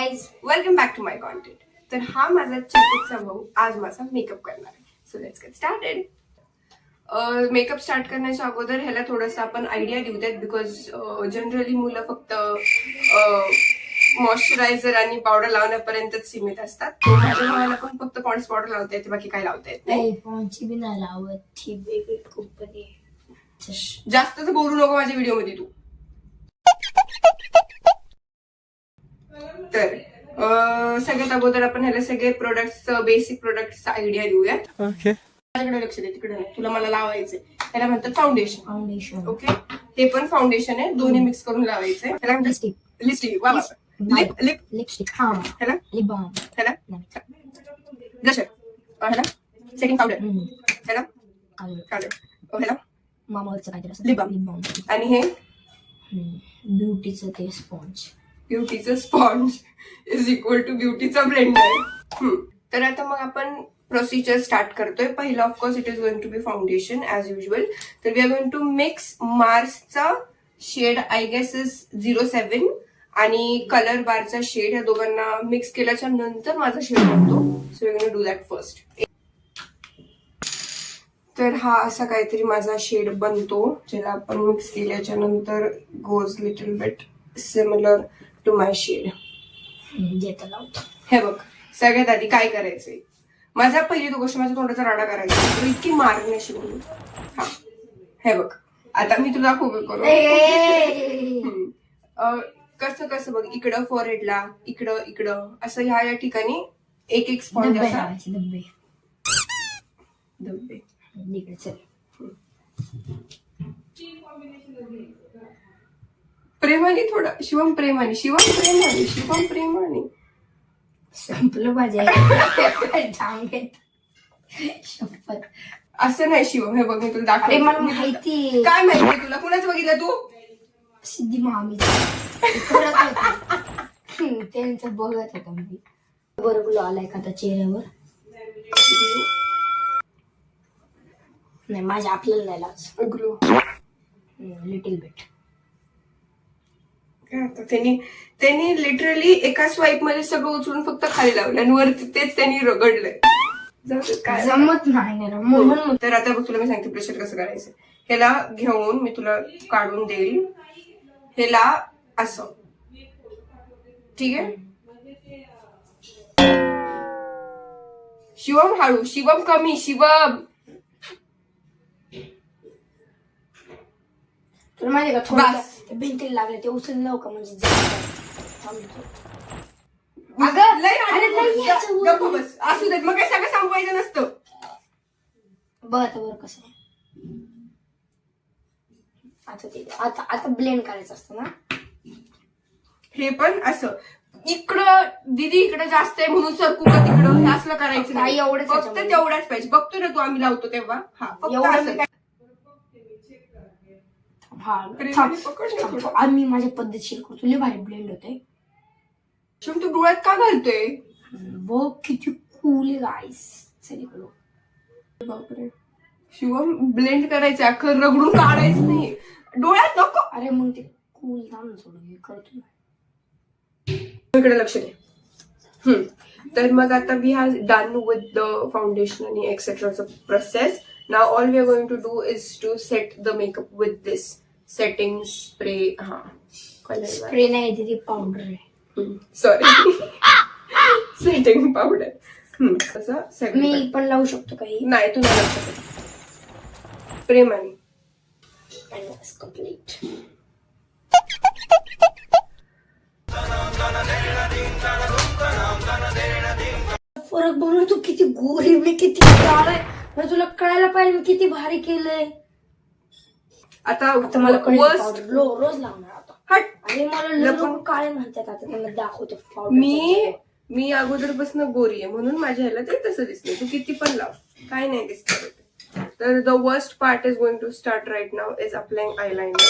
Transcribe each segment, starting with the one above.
Guys, welcome back to my content. तर हा माझा चिकूचा भाऊ आज माझा मेकअप करणार आहे. So let's get started. Makeup start करण्याच्या अगोदर ह्याला थोडंसं आपण आयडिया देऊ देत, बिकॉज जनरली मुलं फक्त मॉइश्चरायझर आणि पावडर लावण्यापर्यंतच सीमित असतात. माझ्या भावाला पण फक्त पॉन्ड्स पावडर लावता येते, बाकी काय लावता येत नाही. पॉन्डची बी नाही लावत, ती वेगळी कंपनी. जास्तच बोलू नको माझ्या व्हिडिओ मध्ये तू. तर सगळ्यात अगोदर आपण ह्याला सगळे प्रोडक्ट्स, बेसिक प्रोडक्ट्सचा आयडिया देऊया. माझ्याकडे लक्ष दे, तिकडे नाही, तुला मला लावायचंय. त्याला म्हणतात फाउंडेशन. ओके, हे पण फाउंडेशन आहे, दोन्ही मिक्स करून लावायचंय. त्याला म्हणतात लिपस्टिक. लिपस्टिक. हा, ह्याला लिप बाम. ह्याला ब्लशर. ह्याला सेटिंग पावडर. ह्याला काजळ. ह्याला मामाचं काहीतरी असं लिप बाम. आणि हे ब्युटीचं ते स्पॉन्ज. ब्युटीचं स्पॉन्ज इज इक्वल टू ब्युटीचा ब्लेंडर. तर आता मग आपण प्रोसिजर स्टार्ट करतोय. पहिलं of course it is going to be foundation as usual. तर we are going to mix मार्सचा शेड, आय गेस इज 07 आणि कलर बारचा शेड. या दोघांना मिक्स केल्याच्या नंतर माझा शेड बनतो. So we going to do that first. तर हा असा काहीतरी माझा शेड बनतो, ज्याला आपण मिक्स केल्याच्या नंतर goes little bit similar to my shade. हे बघ, सगळ्यात आधी काय करायचंय, माझा पहिली गोष्ट माझ्या तोंडाचा राडा करायचा. तर इतकी मारण्याशी बोलू. हा, हे बघ, आता मी तुला खूप करू. कसं कसं बघ, इकडं फोरहेडला, इकडं असं ह्या या ठिकाणी एक एक स्पॉन्ज असा. धब्बे. प्रेमाने थोडं. शिवम प्रेमाने. संपलं माझ्या शपथ. असं नाही शिवम. हे बघ, मी तुला अरे मला दाखवते. माहिती. काय माहिती तुला? कुणाच बघितलं तू? सिद्धी मामी त्यांचं बघत होता मी. बरोबर आलाय का आता चेहऱ्यावर? नाही, माझ्या आपल्याला नाही लाच. Glow little bit. त्यांनी लिटरली एका स्वाईप मध्ये सगळं उचलून फक्त खाली लावलं आणि वरती तेच त्यांनी रगडलंय. काय जमत नाही ना म्हणून. तर आता बघ, तुला मी सांगते प्रेशर कसं करायचं. ह्याला घेऊन मी तुला काढून देईल. ह्याला असं, ठीक आहे. शिवम हळू, शिवम कमी, शिवम. तुला माहिती का, थोडं भिंतीला लागले ते उचललं का म्हणजे गप्प बस. असू देत, मग काय सगळं संपवायचं नसतं. बरं कसं आता ब्लेंड करायचं असतं ना. हे पण असं इकडं दीदी इकडे जास्त आहे म्हणून सरकू का तिकडं, हे असलं करायचं नाही. एवढंच, फक्त तेवढाच पाहिजे. बघतो ना तू, आम्ही लावतो तेव्हा. हा, फक्त आम्ही माझ्या पद्धतशीर करतो. लय भारी ब्लेंड होते. शिवम तू डोळ्यात का घालतोय? बघ किती कूल गाईस. बापरे, शिवम ब्लेंड करायचं, अख्खं रगडून काढायचं नाही. डोळ्यात नको. अरे मग ते कूल थांब थोडं करतो. इकडे लक्ष दे. तर मग आता we have done with the foundation आणि एक्सेट्राचं process. Now all we are going to do is to set the makeup with this setting spray. हा, स्प्रे नाही, ती पावडर आहे. Sorry, setting powder. असं सगळं मी पण लावू शकतो काही? नाही, तू नाही लावू शकत. प्रेमाने. कम्प्लीट. फरक बघ, तू किती गोरी, मी किती काळ आहे. तुला कळायला पाहिजे मी किती भारी केलंय. आता मला वर्स्ट रोज लावणार आता. हट. आणि मला लोक काळे म्हणतात. आता त्यांना दाखवते मी अगोदरपासून गोरी आहे म्हणून माझ्या ह्याला ते तसं दिसलं. तू किती पण लाव, काय नाही दिसत. तर the worst part is going to start right now is applying eyeliner.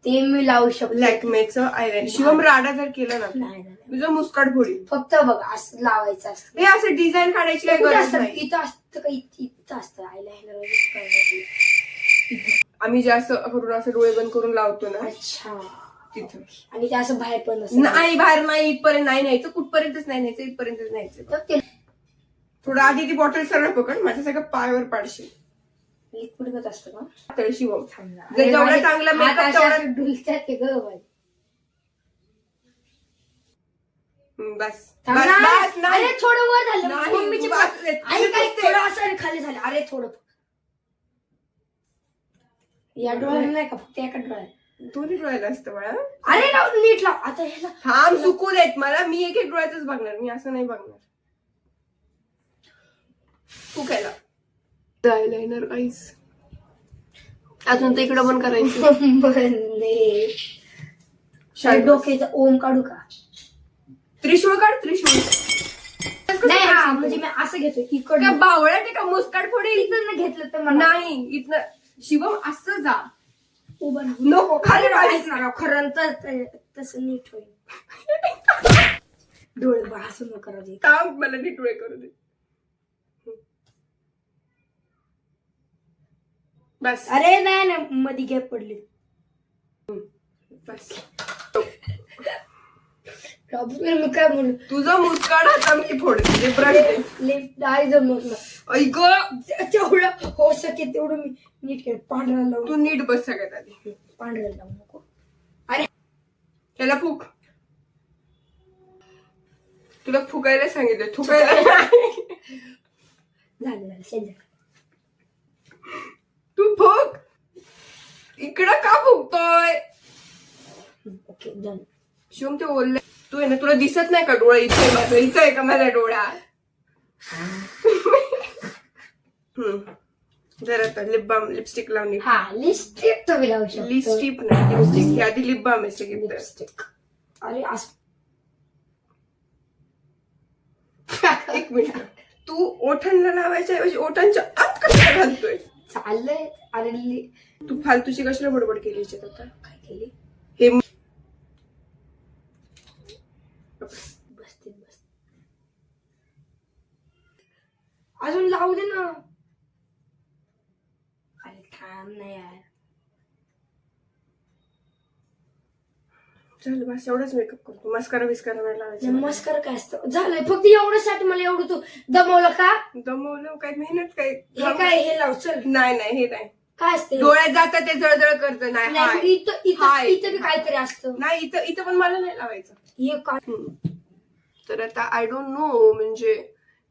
ते मी लावू शकतो. लॅक्मेचं आयलाइनर. शिवम राडा जर केलं ना तुझं मुस्काट फोडी. फक्त बघ असं लावायचं असतं. हे असं डिझाईन काढायची काही गरज नाही. इथं असतं का? इथं असतं आयलाइनर. आम्ही जे असं करून असं डोळे बंद करून लावतो ना, अच्छा, तिथं. आणि ते असं बाहेर पण असं नाही बाहेर नाही, इथपर्यंत नाही न्यायचं, कुठपर्यंतच नाही न्यायचं, इथपर्यंतच न्यायचं. तर ते थोडं आधी ती बॉटल सरळ पकड, माझ्या सगळं पायावर पाडशील. लिक्विड असतं का? तर शिवम थांबणार. जर जेवढा चांगला मेकअप तेवढा डुलच्या ते ग बाई. बस थांब बस ना. बस नाही अरे थोडं वर झालं. नाही, मम्मीची बस. बात. आई काय थोडं असं खाली झालं. अरे थोडं या डोळ्याला नाही का, फक्त एका डोळ्याला. दोन्ही डोळ्याला असतं बाळा. अरे लाव नीट लाव आता ह्याला. थांब सुकू देत मला, मी एक एक डोळ्यातच बघणार, मी असं नाही बघणार. तू केला आयलाइनर काहीच अजून तर इकडं पण करायचं. बंदे. डोक्याचा ओम काढू का? त्रिशूळ काढ, त्रिशूळ. नाही हा म्हणजे मी असं घेतो का इकडं. बावळ्या ते का मुस्काट फोडे इथं घेतलं तर मला नाही, इथनं शिवम असं जा. उभं नको खाली बस. ऐकणार खरं तर तसं नीट होईल. डोळे बा असं न करा दे. काम मला नीट डोळे करू दे. बस अरे नाही ना मध्ये गॅप पडली. बस मी काय म्हणू तुझं मुस्काड आता मी फोडते ब्रश. लेफ्ट आय जमत ऐक तेवढं हो शकेल तेवढं मी नीट केलं. पांढरा लावून तू नीट बस सगळ्यात आधी. पांढरा लावू नको. त्याला फुक. तुला फुकायला सांगितलं, थुकायला झालं शेजार. तू फुक. इकडं का फुकतोय? Okay done. शिवम ते बोलले तू आहे ना, तुला दिसत नाही का डोळा इथे आहे माझा, इथं आहे का माझा डोळा? जरा आता लिप बाम लिपस्टिक लावून. हा लिपस्टिक तुम्ही लावू शकता. लिपस्टिक नाही, लिपस्टिक. हे आधी लिप बाम आहे लिपस्टिक. अरे असं एक मिनिट. तू ओठांना लावायच्या ऐवजी ओठांच्या आत कशाला घालतोय? चाललंय. अरे तू फालतूची कशाला बडबड केली याच्यात आता? काय केली? हे बसते बस. अजून लावू दे ना. अरे थांब ना यार. चल बस एवढाच मेकअप करतो. मस्कारा बिस्कारा नाही लावायचा. नमस्कार काय असतं झालंय फक्त एवढ्यासाठी मला एवढं तू दमवलं का? दमवलं काय, मेहनत काय? हे काय हे लाव चल. नाही नाही, हे नाही. काय असते डोळ्यात जातं ते जळजळ करतं. नाही हाय. इथं इथं हाय. इथं बी काहीतरी असतं. नाही, इथं इथं पण मला नाही लावायचं. हे काय तर आता आय डोंट नो म्हणजे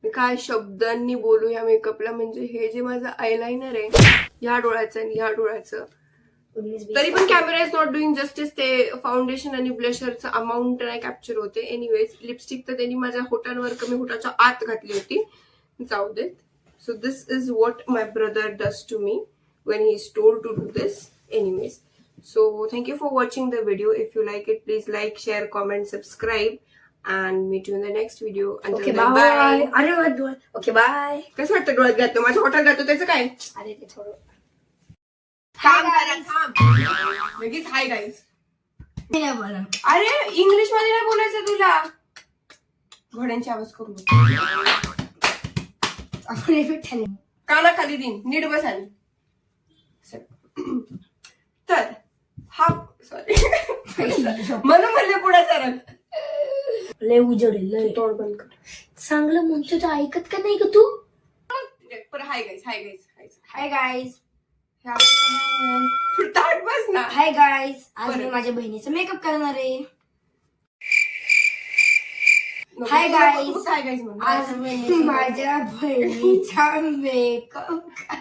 मी काय शब्दांनी बोलू या मेकअपला. म्हणजे हे जे माझं आयलाइनर आहे ह्या डोळ्याचं आणि ह्या डोळ्याचं, 19-20 तरी पण camera is not doing justice. ते फाउंडेशन आणि ब्लशरचं अमाऊंट नाही कॅप्चर होते. एनिवेज लिपस्टिक तर त्यांनी माझ्या होटांवर कमी होटाच्या आत घातली होती. जाऊ देत. So this is what my brother does to me when he is told to do this. Anyways, so thank you for watching the video. If you like it, please like, share, comment, subscribe, and meet you in the next video. Until okay then, bye. bye. अरे वा डोळे. Okay bye. कसं वाटतं डोळ्यात घातलं? माझ्या होटात घातलं त्याचं काय? अरे ते थोडं थांब जरा, थांब. लगेच हाय गाईज. नाही बोला. अरे इंग्लिश मध्ये नाही बोलायचं तुला. घोड्यांची आवाज करू नको. आपण एकट्याने कानाखाली देईन, नीट बस. तर हा सॉरी म्हणून म्हणले पुढे सरळ. लय उजड लय. तोड बंद कर. चांगलं म्हणतो तर ऐकत का नाही ग तू? पर hi guys, hi guys, hi guys. ताट बस ना. Hi guys. आज बरं. मी माझ्या बहिणीचा मेकअप करणार आहे. नको, हाय नको, गाईज. नको, हाय गाईज म्हणून. आज मी माझ्या बहिणीचा मेकअप